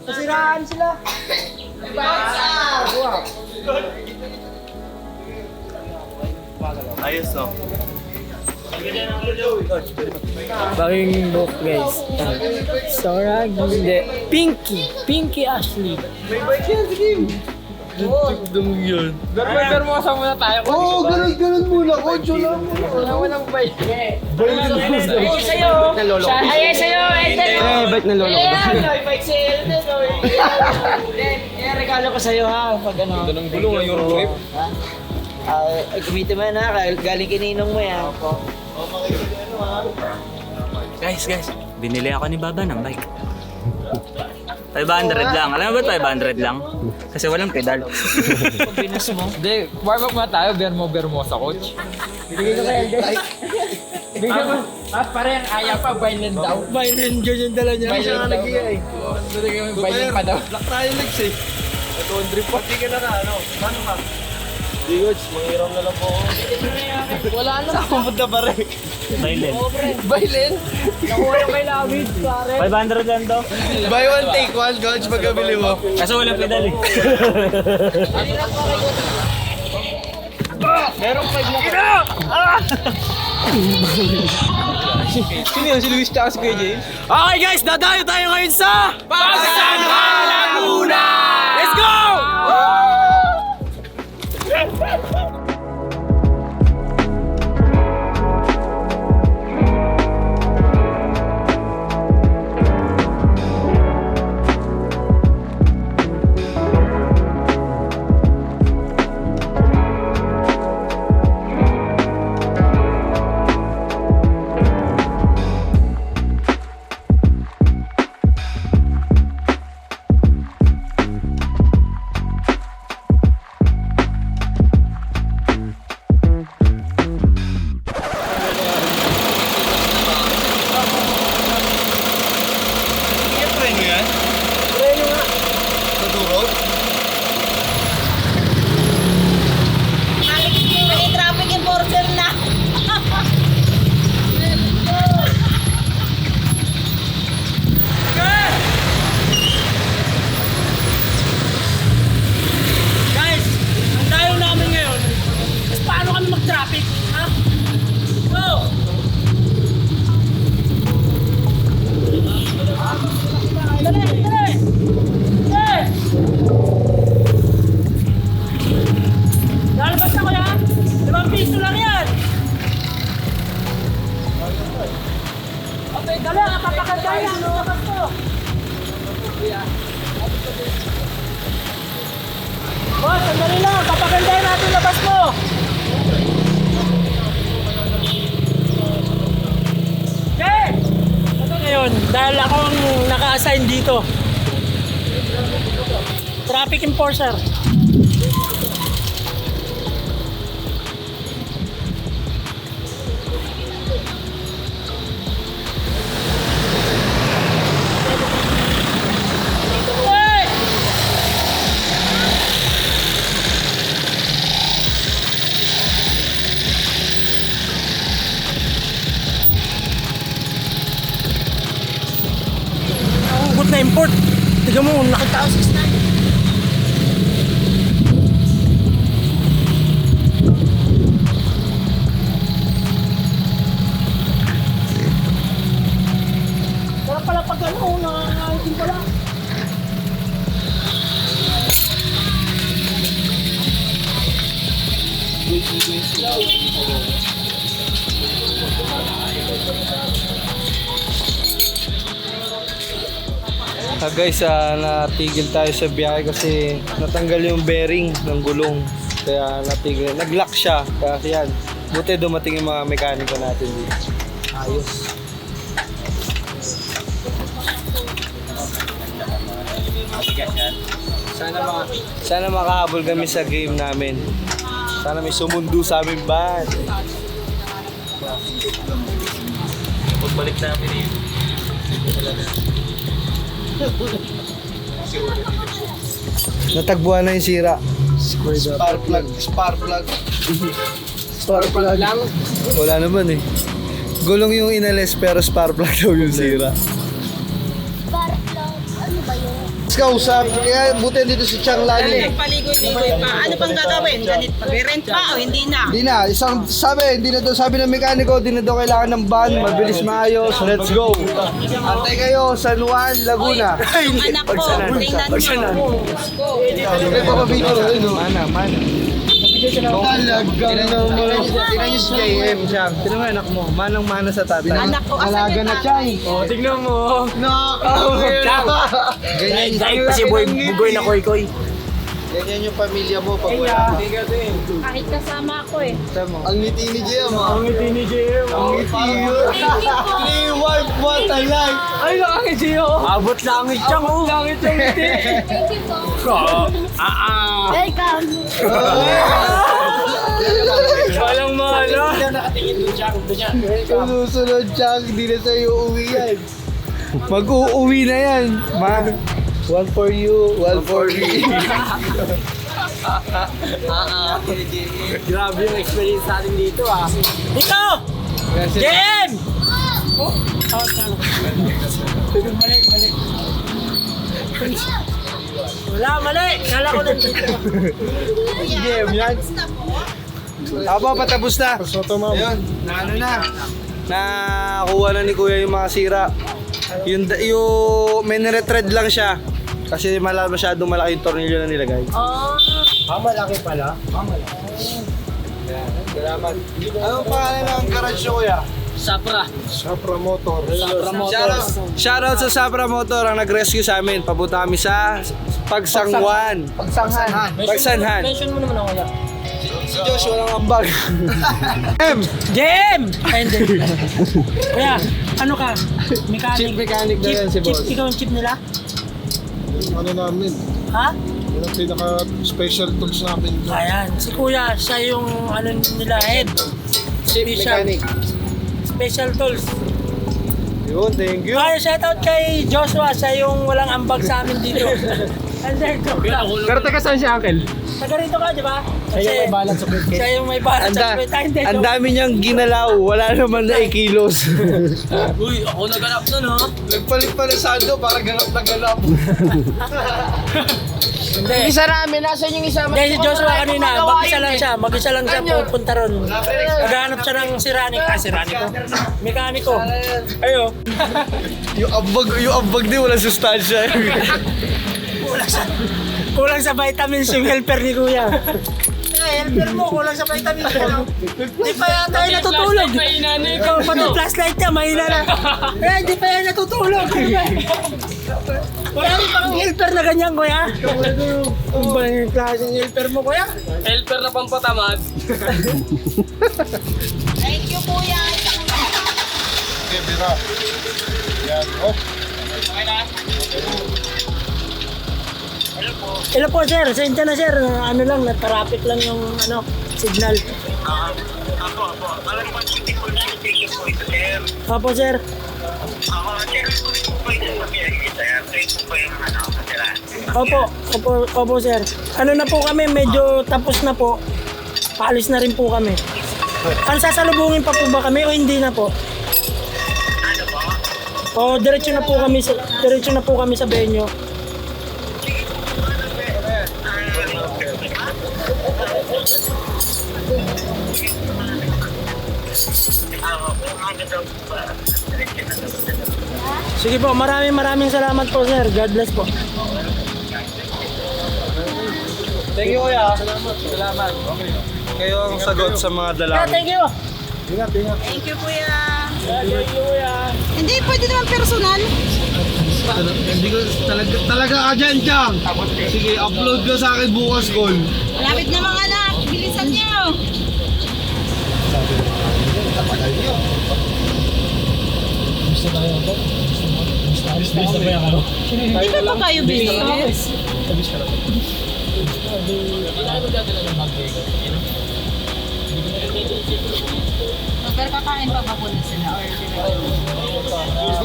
Nasiraan sila. Ayos, no? Baking book, guys. Sora, hindi. Pinky Ashley. May bike yan, sige. Dugdong yun. Bermosa muna tayo. Oo, ganun muna. Kocho lang. Wala mo ng bike. Ay, sa'yo. Ay, sa'yo. Bike na lolo ko. Ay, bike sa'yo. Regalo ko sa'yo ha. Pag ano. Ito ng gulong, yung trip. Ay, kumitin mo yan ha. Galing kininong mo yan. Guys, binili ako ni Baba ng bike. 500 lang. Alam mo ba 500 lang? Kasi walang pedal. Pinas mo. Hindi, warm up muna tayo. Bermosa, coach. Bigay ko kayo, guys. Bigay mo. Parang aya pa, violent daw. Violent yun yung dala niya. Violent daw. Violent pa daw. Black tayo legs eh. Ito, drip pa. Hindi ka na ano. Paano ka? Di Gods, mangiram na lang po ako. Wala na. Saan punta pa rin? Silent. Violent? Nakuha yung kay Lawid, pare. 500 lang to. Buy one, take one, Gods, pagkabili mo. Kaso walang pedal eh. Merong 5 na ko. Sino yun? Si Luis tsaka si Kuya James? Okay guys, dadayo tayo ngayon sa Pagsanha, Laguna! Let's go! Preno yan? Preno nga. Sa Durog? May traffic enforcer na. Guys, ang dayo namin ngayon. Mas paano kami mag-traffic? Ha? Go! Dali! Dali! Dali! Lalabas na ko yan! 5 piso lang yan! Okay, dali! Papakagay yan! Labas ko! Boss, sandali lang! Papagandahin natin labas mo! Okay! Ito ngayon, dahil ako ang naka-assign dito. Traffic enforcer. Hey! Hugot na import. Tiga mo, nakita ko 6'9". Sarap pala pag ano, nangangahitin pala. Guys, natigil tayo sa biyahe kasi natanggal yung bearing ng gulong. Kaya natigil. Nag-lock siya. Kaya yan. Buti dumating yung mga mekaniko natin dito. Ayos. Sana makahabol kami sa game namin. Sana may sumundo sa amin ba? Pagbalik namin eh. Natagbuhan na yung sira. Spark plug. Spark plug. Spark plug lang? Wala naman eh. Gulong yung inalis pero spark plug daw yung sira. kausap. Kaya buti dito si Chang lagi. Paligoy-ligoy pa. Ano pang gagawin? Ganit pa. Rent pa o hindi na? Hindi na, hindi na daw, sabi ng mekaniko, hindi na daw kailangan ng van, mabilis maayos, let's go. Antay kayo, San Juan, Laguna. Yung anak ko, tingnan mo. Nagpapabidyo rin, no? Mana. Talagang naman. Tingnan niyo si JM, Chang. Tingnan mo anak mo, manang-mana sa tatay. Anak ko, asan Alaga yung na, tatay? Chang. Oh, tignan mo. Ganyan, Kasi bugoy na koy-koy. ganyan yung pamilya mo pag wala. Kahit kasama ako eh. Ang ngiti ni JM, Ang ngiti ni JM. Ang ngiti yun. Liwag, what a life. Ay, nakangiti ako. Abot langit siyang oh. Langit yung ngiti. Welcome! Walang mahalo. Susunod, Chang, hindi na sa'yo uwi yan. Mag-uuwi na yan. One for you, one for me. Grabe yung experience natin dito ah. Dito! JM! Wala, mali! Kala ko nandito. JM yan. Aba, patapos na. Ayun, ano na. Nakuha na ni Kuya yung mga sira. Yung may nire-thread lang siya. Kasi masyadong malaki yung tornilyo na nilagay. Malaki pala? Malaki. Yan, salamat. Anong pangalan ng garage nyo, Kuya? Sapra. Sapra Motor. Shoutout sa Sapra Motor ang nag-rescue sa amin. Papunta kami sa Pagsangwan. Pagsanhan. Mention mo naman ako yan. Si Josh walang ambag. JM! Ay, hindi. Kuya, ano ka? Mechanic. Chief mechanic na yan si boss. Ikaw ang chip nila? Ano namin, Ha? yung pinaka-special tools namin. Ayan, si Kuya, siya yung ano nila head. Chief mechanic. Special tools. Yun, thank you. Ay, shoutout kay Joshua, siya yung walang ambag sa amin dito. Under Pero taga saan siya, Uncle? Taga rito ka, di ba? Siya yung may balance sa kwet. Siya yung may balance sa kwet. Ang dami niyang ginalaw, wala naman na ikilos. Uy, ako naganap nun, ha? Nagpalit pa ng sando para ganap na ganap. Hindi. Isa namin, nasan yung isa? Hindi, si Joshua kanina, mag-isa lang siya. Mag-isa lang siya pupunta ron. Naghahanap siya ng siraniko. Mekaniko. Ayo. yung ambag din wala sustansya. Kulang sa vitamins yung helper ni Kuya. Helper mo, kulang sa vitamins. Di pa yata yung natutulog. Ikaw, pati flashlight niya, mahina na. Di pa yan natutulog. Wala rin pang helper na ganyan, Kuya. Ang ba yung klaseng helper mo, Kuya? Helper na pampatamad. Thank you, kuya. Okay, bira. Yan, oh. Hello po, sir. Sensya na, sir. Ano lang, na-traffic lang yung signal. Apo, sir. Opo, sir. Ano na po kami, medyo tapos na po. Paalis na rin po kami. Ano, sasalubungin pa po ba kami o hindi na po? O, diretso na po kami sa venue. Sige po, maraming salamat po, sir. God bless po. Thank you, Kuya. Salamat. Kayo ang sagot sa mga dalawin. Thank you. Thank you, kuya. Thank you, kuya. Hindi, pwede naman personal. Hindi ko talaga ka dyan, Chang. Sige, upload ko sa akin bukas, Col. Malapit na mga anak. Bilisan niyo. Di ba pa kayo bilis? Pero kakain pa ba po na sila? Or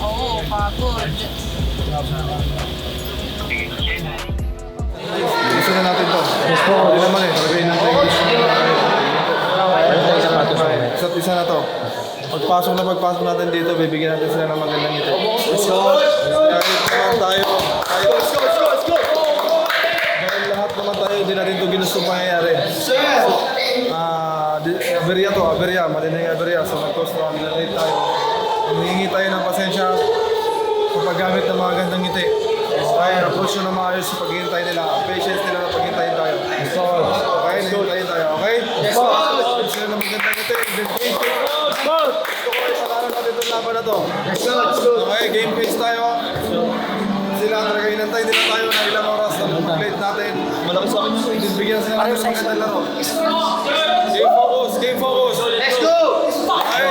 Oo, pagod. Gusto na natin to. Yes po. Hindi naman talaga inantay ko. Isa't isa na to. pagpasok natin dito, bibigyan natin sila ng magandang ngiti. Let's go! Dahil lahat naman tayo, hindi natin ito ginusto pangyayari. Aberya, matinding aberya. So nag-cost na nilalate tayo. Humingi tayo ng pasensya sa paggamit ng mga gandang ngiti. Kaya approach nyo na maayos sa paghihintay nila. Patience nila na paghintayin tayo. Okay, hintayin tayo, okay? Approach nila ng magandang ngiti. Gusto ko isalaro natin itong laban na to. Okay, game face tayo. Sila talaga inantay nila tayo na ilang oras na mag-plate natin. Malakas sa akin yung bigyan sila natin ng magandang laro. Game focus. Let's go! Okay.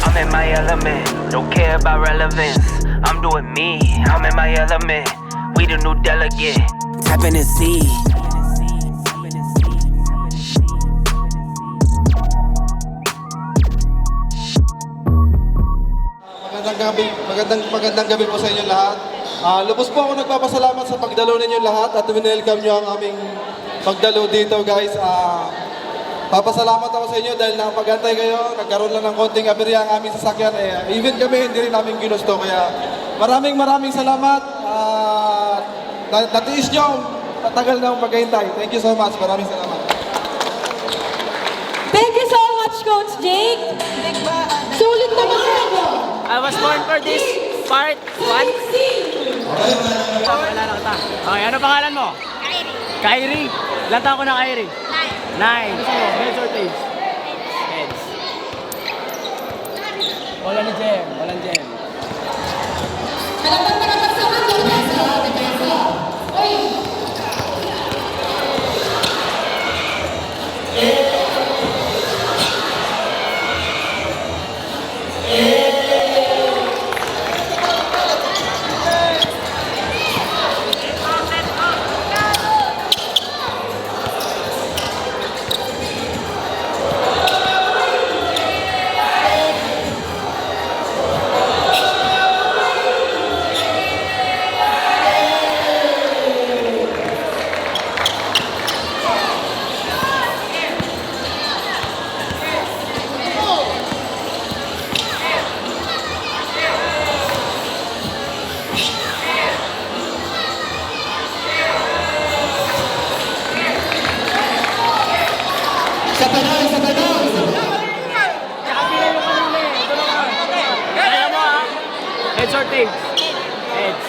I'm in my element, don't care about relevance. I'm doing me, I'm in my element. We the new delegate, tapping the sea. Magandang gabi po sa inyo lahat. Lubos po ako nagpapasalamat sa pagdalo ninyo lahat at welcome nyo ang aming pagdalo dito guys. Papasalamat ako sa inyo dahil nakapagantay kayo, nagkaroon lang ng konting aberya ang aming sasakyan. Even kami hindi rin namin ginusto kaya maraming salamat. Natiis nyo, matagal na akong maghihintay. Thank you so much, maraming salamat. Thank you so much, Coach Jake. Sulit naman sa'yo. I was born for this part 1. Pakilala kita. Okay, ano pangalan mo? Kyrie. Ilan taon ko na Kyrie? 9. Gusto mo, heads or tails? Heads. Wala ni Jem. Walang Jem. Heads or tails? Heads.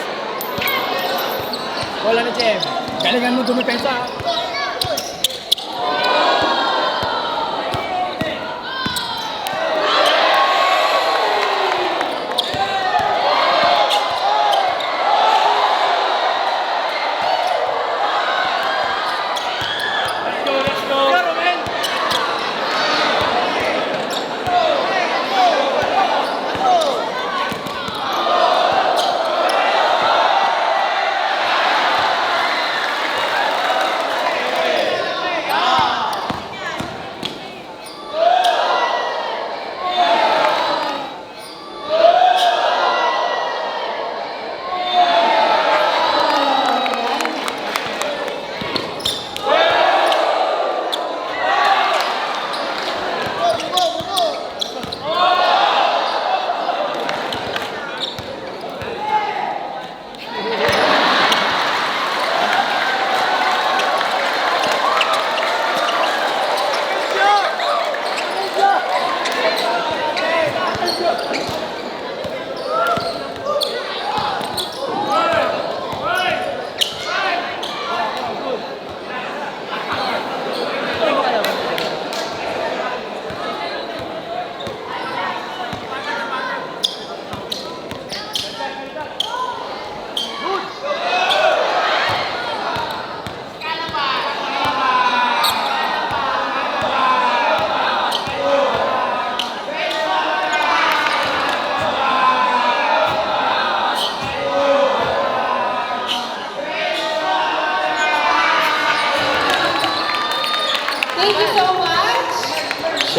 Wala na Jem. Galingan mo dumipensa. Let's go.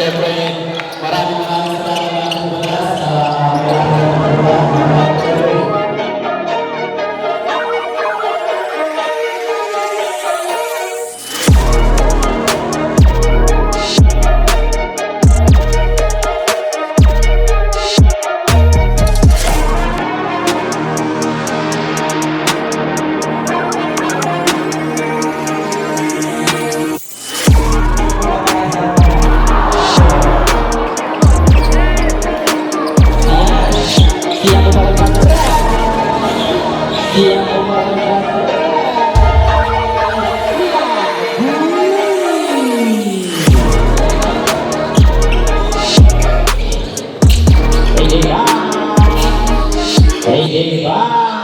Siyempre, maraming salamat muna sa Hey,